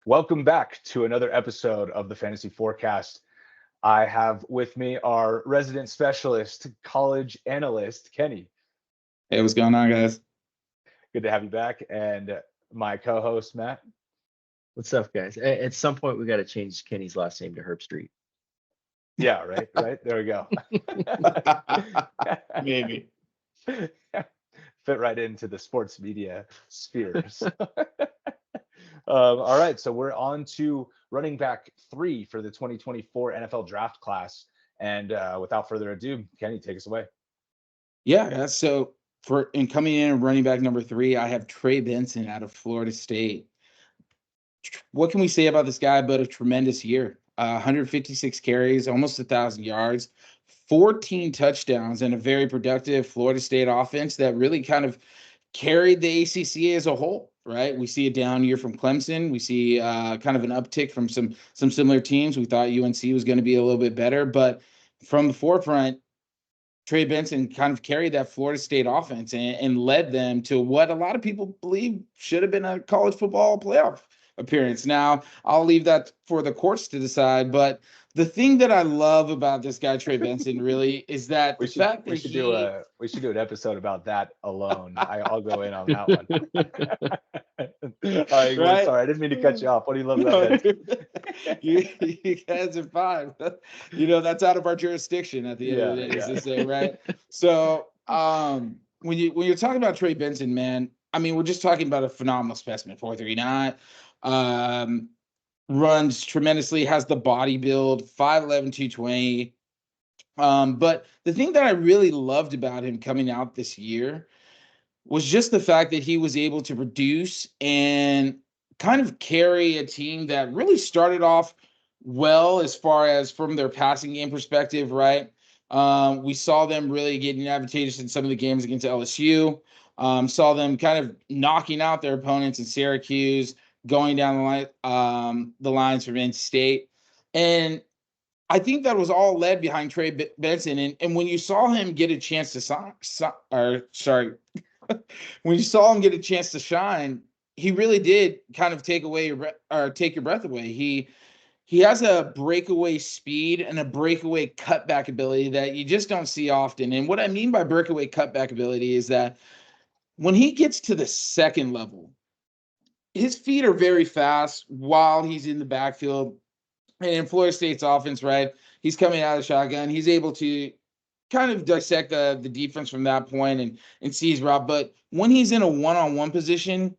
Welcome back to another episode of the Fantasy Forecast. I have with me our resident specialist, college analyst, Kenny. Hey, what's going on, guys? Good to have you back. And my co host, Matt. What's up, guys? At some point, we got to change Kenny's last name to Herb Street. Yeah, right. There we go. Maybe. Fit right into the sports media spheres. All right, so we're on to running back 3 for the 2024 NFL draft class. And without further ado, Kenny, take us away. Yeah. So coming in running back number 3, I have Trey Benson out of Florida State. What can we say about this guy but a tremendous year? 156 carries, almost 1,000 yards, 14 touchdowns, and a very productive Florida State offense that really kind of carried the ACC as a whole, right? We see a down year from Clemson. We see kind of an uptick from some similar teams. We thought UNC was going to be a little bit better, but from the forefront, Trey Benson kind of carried that Florida State offense and led them to what a lot of people believe should have been a college football playoff appearance. Now, I'll leave that for the courts to decide, but the thing that I love about this guy, Trey Benson, really is that we should do an episode about that alone. I'll go in on that one. Right? Sorry, I didn't mean to cut you off. What do you love about that? You guys are fine. That's out of our jurisdiction at the end of the day, as they say, right? So when you're talking about Trey Benson, man, I mean, we're just talking about a phenomenal specimen, 4.39. Runs tremendously, has the body build, 5'11", 220. But the thing that I really loved about him coming out this year was just the fact that he was able to produce and kind of carry a team that really started off well as far as from their passing game perspective, right? We saw them really getting advantageous in some of the games against LSU. Saw them kind of knocking out their opponents in Syracuse, going down the lines from NC State. And I think that was all led behind Trey Benson. And when you saw him get a chance when you saw him get a chance to shine, he really did kind of take your breath away. He has a breakaway speed and a breakaway cutback ability that you just don't see often. And what I mean by breakaway cutback ability is that when he gets to the second level, his feet are very fast while he's in the backfield. And in Florida State's offense, right, he's coming out of the shotgun. He's able to kind of dissect the defense from that point and see his route. But when he's in a one-on-one position,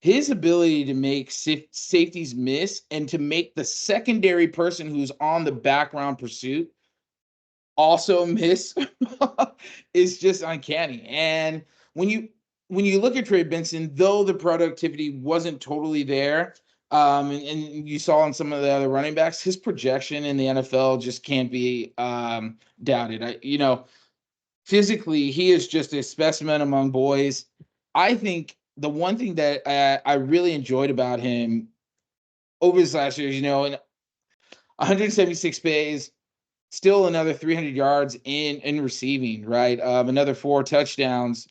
his ability to make safeties miss and to make the secondary person who's on the background pursuit also miss is just uncanny. And when you look at Trey Benson, though the productivity wasn't totally there, and you saw on some of the other running backs, his projection in the NFL just can't be doubted. Physically, he is just a specimen among boys. I think the one thing that I really enjoyed about him over this last year, in 176 plays, still another 300 yards in receiving, right? Another 4 touchdowns,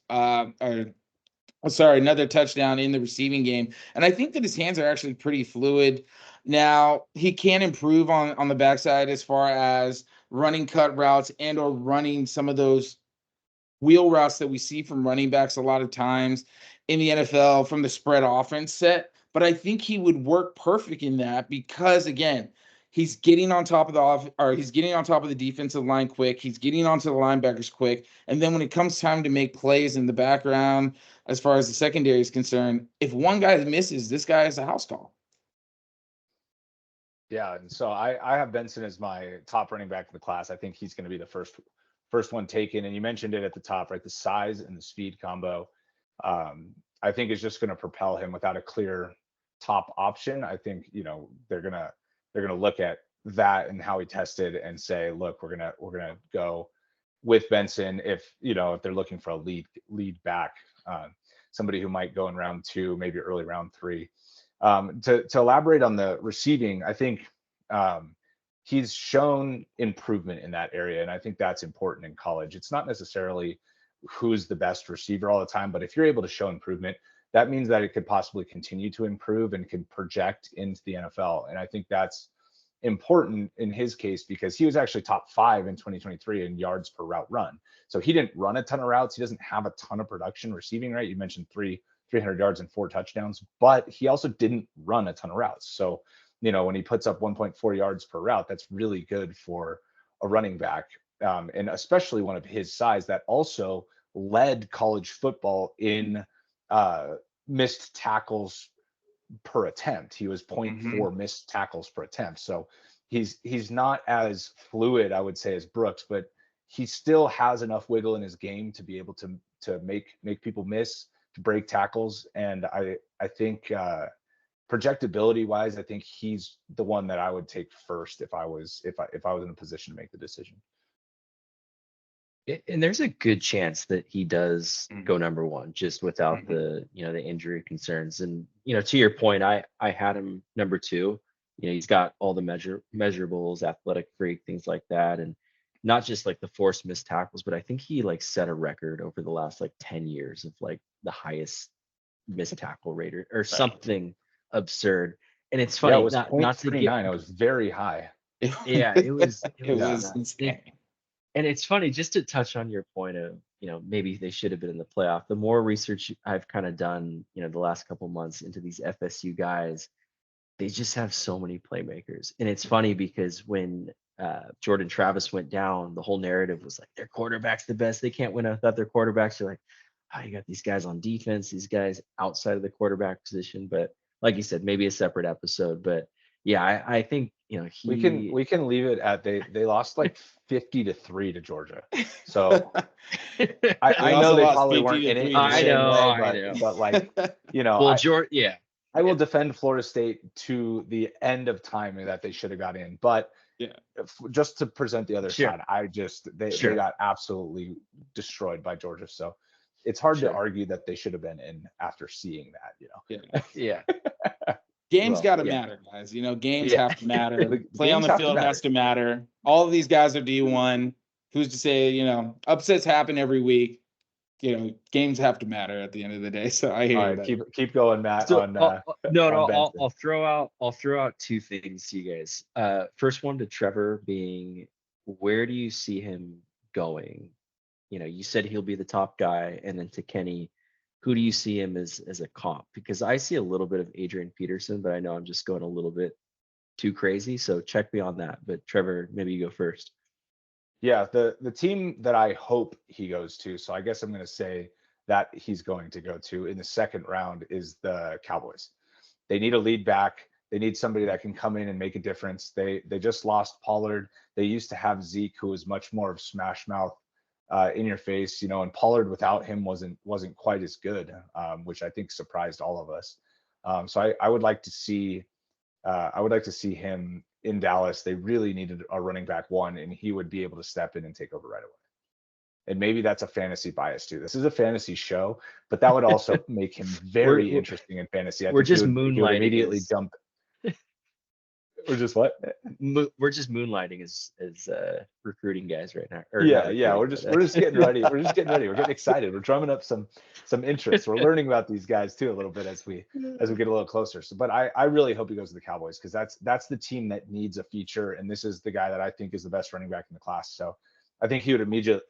another touchdown in the receiving game. And I think that his hands are actually pretty fluid. Now, he can improve on the backside as far as running cut routes and or running some of those wheel routes that we see from running backs a lot of times in the NFL from the spread offense set. But I think he would work perfect in that because, again, he's getting on top of the defensive line quick. He's getting onto the linebackers quick. And then when it comes time to make plays in the background, as far as the secondary is concerned, if one guy misses, this guy is a house call. Yeah, and so I have Benson as my top running back in the class. I think he's going to be the first one taken. And you mentioned it at the top, right? The size and the speed combo, I think is just going to propel him without a clear top option. I think, they're going to look at that and how he tested and say, look, we're going to go with Benson if they're looking for a lead back, somebody who might go in round 2, maybe early round 3. To elaborate on the receiving, I think he's shown improvement in that area. And I think that's important in college. It's not necessarily who's the best receiver all the time, but if you're able to show improvement, that means that it could possibly continue to improve and can project into the NFL. And I think that's important in his case because he was actually top 5 in 2023 in yards per route run. So he didn't run a ton of routes. He doesn't have a ton of production receiving, right? You mentioned 300 yards and 4 touchdowns, but he also didn't run a ton of routes. So, when he puts up 1.4 yards per route, that's really good for a running back. And especially one of his size that also led college football in missed tackles per attempt. He was 0.4 missed tackles per attempt. So he's not as fluid, I would say, as Brooks, but he still has enough wiggle in his game to be able to make people miss, to break tackles. And I think projectability wise, I think he's the one that I would take first if I was in a position to make the decision. And there's a good chance that he does go number 1 just without the the injury concerns. And to your point, I had him number 2. He's got all the measurables, athletic freak, things like that, and not just like the forced missed tackles, but I think he like set a record over the last like 10 years of like the highest missed tackle rate or something absurd. And it's funny, it was not to get, it was very high. Yeah, it was insane. And it's funny, just to touch on your point of, maybe they should have been in the playoff. The more research I've kind of done, the last couple months into these FSU guys, they just have so many playmakers. And it's funny because when Jordan Travis went down, the whole narrative was like, their quarterback's the best. They can't win without their quarterbacks. You're like, you got these guys on defense, these guys outside of the quarterback position. But like you said, maybe a separate episode. But yeah, I think we can leave it at they lost like 50-3 to Georgia. So I know they probably weren't in it the same way, but like well, I will defend Florida State to the end of time that they should have got in. But just to present the other side, they got absolutely destroyed by Georgia. So it's hard to argue that they should have been in after seeing that, Yeah. Games got to matter, guys. Games have to matter. Play on the field has to matter. All of these guys are D1. Who's to say, upsets happen every week. Games have to matter at the end of the day. So I hear you. Keep going, Matt. So, I'll throw out 2 things to you guys. First one to Trevor being, where do you see him going? You said he'll be the top guy, and then to Kenny, who do you see him as a comp? Because I see a little bit of Adrian Peterson, but I know I'm just going a little bit too crazy. So check me on that. But Trevor, maybe you go first. Yeah, the team that I hope he goes to, so I guess I'm going to say that he's going to go to in the second round, is the Cowboys. They need a lead back. They need somebody that can come in and make a difference. They just lost Pollard. They used to have Zeke, who was much more of smash mouth, in your face, and Pollard without him wasn't quite as good, which I think surprised all of us. So I would like to see him in Dallas. They really needed a running back 1, and he would be able to step in and take over right away. And maybe that's a fantasy bias too. This is a fantasy show, but that would also make him very interesting in fantasy. We're just moonlighting. Immediately jump. We're just what? We're just moonlighting as recruiting guys right now. We're just getting ready. We're getting excited. We're drumming up some interest. We're learning about these guys too a little bit as we get a little closer. So, but I really hope he goes to the Cowboys, because that's the team that needs a feature, and this is the guy that I think is the best running back in the class. So I think he would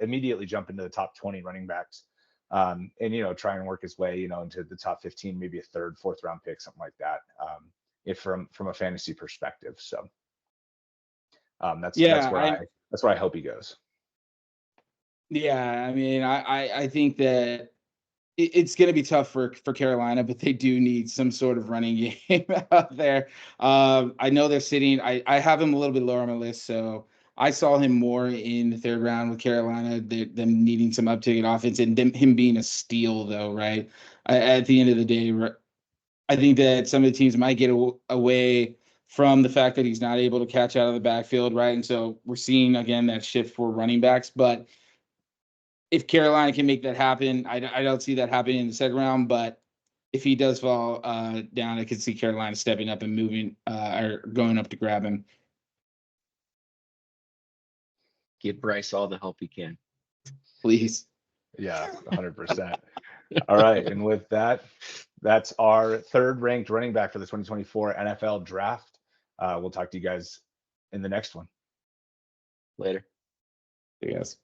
immediately jump into the top 20 running backs, and try and work his way into the top 15, maybe a 3rd, 4th round pick, something like that. If from a fantasy perspective. So that's where I hope he goes. Yeah, I mean, I think that it's going to be tough for Carolina, but they do need some sort of running game out there. I know they're sitting. I have him a little bit lower on my list, so I saw him more in the 3rd round with Carolina. Them needing some uptick in offense, and him being a steal, though, right? At the end of the day, I think that some of the teams might get away from the fact that he's not able to catch out of the backfield, right? And so we're seeing, again, that shift for running backs. But if Carolina can make that happen, I don't see that happening in the 2nd round. But if he does fall down, I could see Carolina stepping up and moving or going up to grab him. Give Bryce all the help he can. Please. Yeah, 100%. All right. And with that, That's our third ranked running back for the 2024 NFL draft. We'll talk to you guys in the next one. Later. Yes.